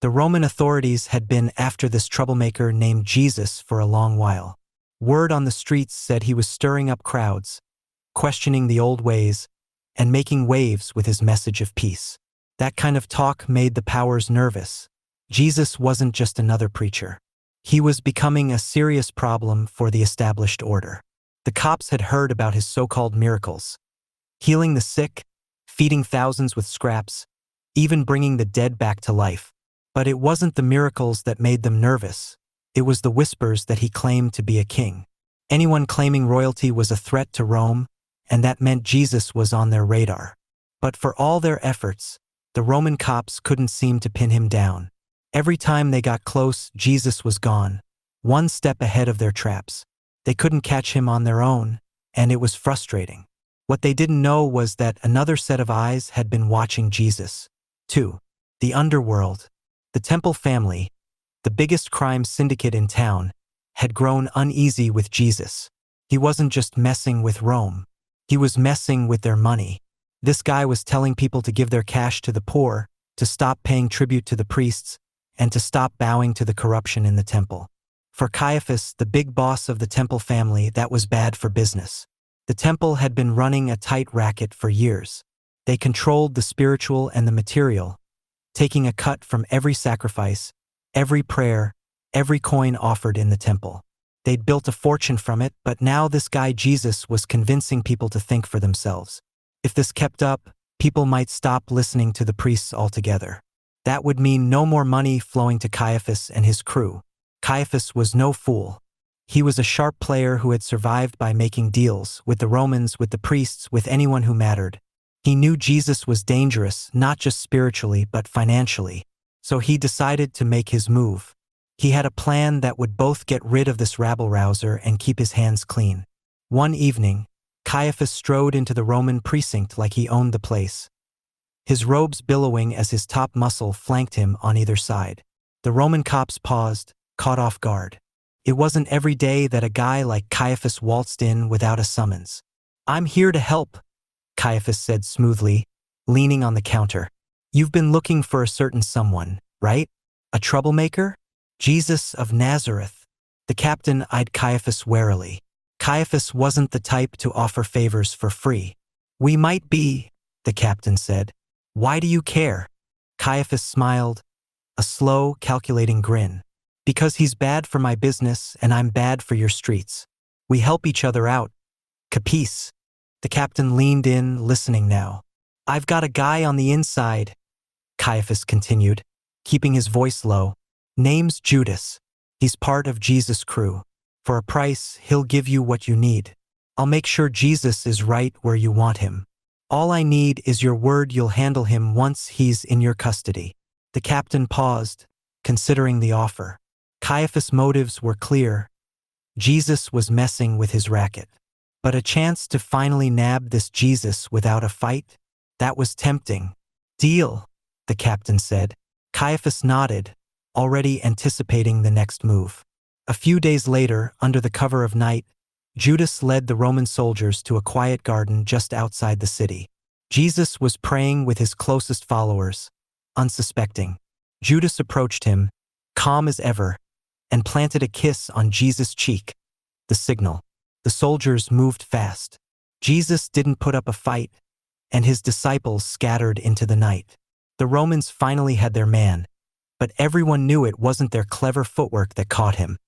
The Roman authorities had been after this troublemaker named Jesus for a long while. Word on the streets said he was stirring up crowds, questioning the old ways, and making waves with his message of peace. That kind of talk made the powers nervous. Jesus wasn't just another preacher. He was becoming a serious problem for the established order. The cops had heard about his so-called miracles, healing the sick, feeding thousands with scraps, even bringing the dead back to life. But it wasn't the miracles that made them nervous. It was the whispers that he claimed to be a king. Anyone claiming royalty was a threat to Rome, and that meant Jesus was on their radar. But for all their efforts, the Roman cops couldn't seem to pin him down. Every time they got close, Jesus was gone, one step ahead of their traps. They couldn't catch him on their own, and it was frustrating. What they didn't know was that another set of eyes had been watching Jesus, too. The underworld, the temple family, the biggest crime syndicate in town, had grown uneasy with Jesus. He wasn't just messing with Rome. He was messing with their money. This guy was telling people to give their cash to the poor, to stop paying tribute to the priests, and to stop bowing to the corruption in the temple. For Caiaphas, the big boss of the temple family, that was bad for business. The temple had been running a tight racket for years. They controlled the spiritual and the material, taking a cut from every sacrifice, every prayer, every coin offered in the temple. They'd built a fortune from it, but now this guy Jesus was convincing people to think for themselves. If this kept up, people might stop listening to the priests altogether. That would mean no more money flowing to Caiaphas and his crew. Caiaphas was no fool. He was a sharp player who had survived by making deals with the Romans, with the priests, with anyone who mattered. He knew Jesus was dangerous, not just spiritually but financially. So he decided to make his move. He had a plan that would both get rid of this rabble-rouser and keep his hands clean. One evening, Caiaphas strode into the Roman precinct like he owned the place, his robes billowing as his top muscle flanked him on either side. The Roman cops paused, caught off guard. It wasn't every day that a guy like Caiaphas waltzed in without a summons. "I'm here to help," Caiaphas said smoothly, leaning on the counter. "You've been looking for a certain someone, right? A troublemaker? Jesus of Nazareth." The captain eyed Caiaphas warily. Caiaphas wasn't the type to offer favors for free. "We might be," the captain said. "Why do you care?" Caiaphas smiled, a slow, calculating grin. "Because he's bad for my business and I'm bad for your streets. We help each other out. Capice?" The captain leaned in, listening now. "I've got a guy on the inside," Caiaphas continued, keeping his voice low. "Name's Judas. He's part of Jesus' crew. For a price, he'll give you what you need. I'll make sure Jesus is right where you want him. All I need is your word you'll handle him once he's in your custody." The captain paused, considering the offer. Caiaphas' motives were clear. Jesus was messing with his racket. But a chance to finally nab this Jesus without a fight? That was tempting. "Deal," the captain said. Caiaphas nodded, already anticipating the next move. A few days later, under the cover of night, Judas led the Roman soldiers to a quiet garden just outside the city. Jesus was praying with his closest followers, unsuspecting. Judas approached him, calm as ever, and planted a kiss on Jesus' cheek, the signal. The soldiers moved fast. Jesus didn't put up a fight, and his disciples scattered into the night. The Romans finally had their man, but everyone knew it wasn't their clever footwork that caught him.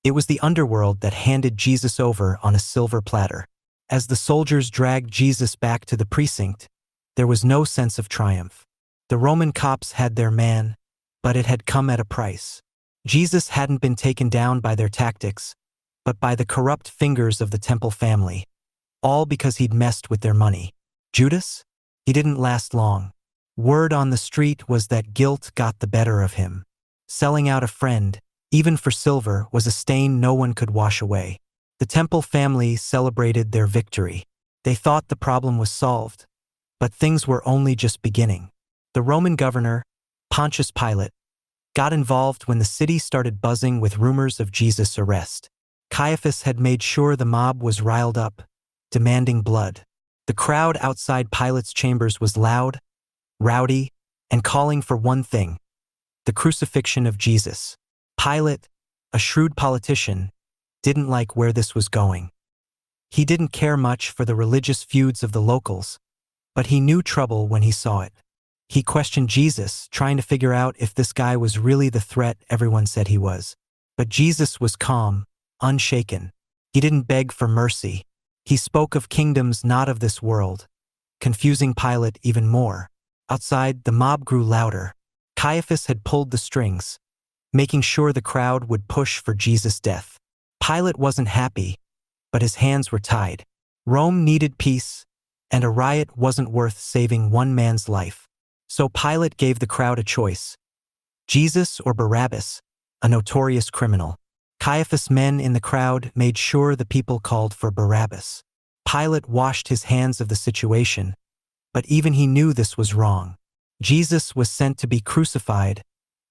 It was the underworld that handed Jesus over on a silver platter. As the soldiers dragged Jesus back to the precinct, there was no sense of triumph. The Roman cops had their man, but it had come at a price. Jesus hadn't been taken down by their tactics, but by the corrupt fingers of the temple family, all because he'd messed with their money. Judas? He didn't last long. Word on the street was that guilt got the better of him. Selling out a friend, even for silver, was a stain no one could wash away. The temple family celebrated their victory. They thought the problem was solved, but things were only just beginning. The Roman governor, Pontius Pilate, got involved when the city started buzzing with rumors of Jesus' arrest. Caiaphas had made sure the mob was riled up, demanding blood. The crowd outside Pilate's chambers was loud, rowdy, and calling for one thing: the crucifixion of Jesus. Pilate, a shrewd politician, didn't like where this was going. He didn't care much for the religious feuds of the locals, but he knew trouble when he saw it. He questioned Jesus, trying to figure out if this guy was really the threat everyone said he was. But Jesus was calm, unshaken. He didn't beg for mercy. He spoke of kingdoms not of this world, confusing Pilate even more. Outside, the mob grew louder. Caiaphas had pulled the strings, making sure the crowd would push for Jesus' death. Pilate wasn't happy, but his hands were tied. Rome needed peace, and a riot wasn't worth saving one man's life. So Pilate gave the crowd a choice: Jesus or Barabbas, a notorious criminal. Caiaphas' men in the crowd made sure the people called for Barabbas. Pilate washed his hands of the situation, but even he knew this was wrong. Jesus was sent to be crucified,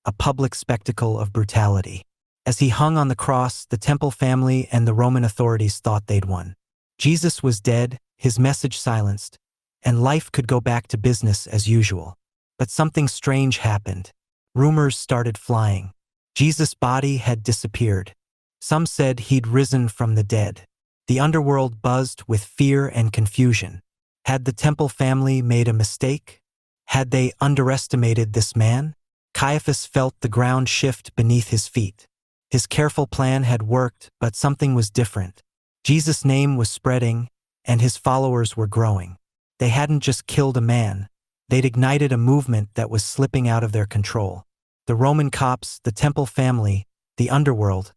a public spectacle of brutality. As he hung on the cross, the temple family and the Roman authorities thought they'd won. Jesus was dead, his message silenced, and life could go back to business as usual. But something strange happened. Rumors started flying. Jesus' body had disappeared. Some said he'd risen from the dead. The underworld buzzed with fear and confusion. Had the temple family made a mistake? Had they underestimated this man? Caiaphas felt the ground shift beneath his feet. His careful plan had worked, but something was different. Jesus' name was spreading, and his followers were growing. They hadn't just killed a man. They'd ignited a movement that was slipping out of their control. The Roman cops, the temple family, the underworld,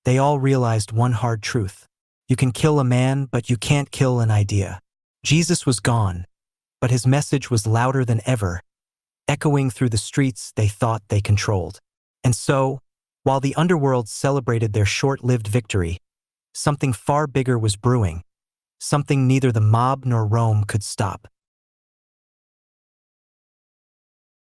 they all realized one hard truth. You can kill a man, but you can't kill an idea. Jesus was gone, but his message was louder than ever, echoing through the streets they thought they controlled. And so, while the underworld celebrated their short-lived victory, something far bigger was brewing, something neither the mob nor Rome could stop.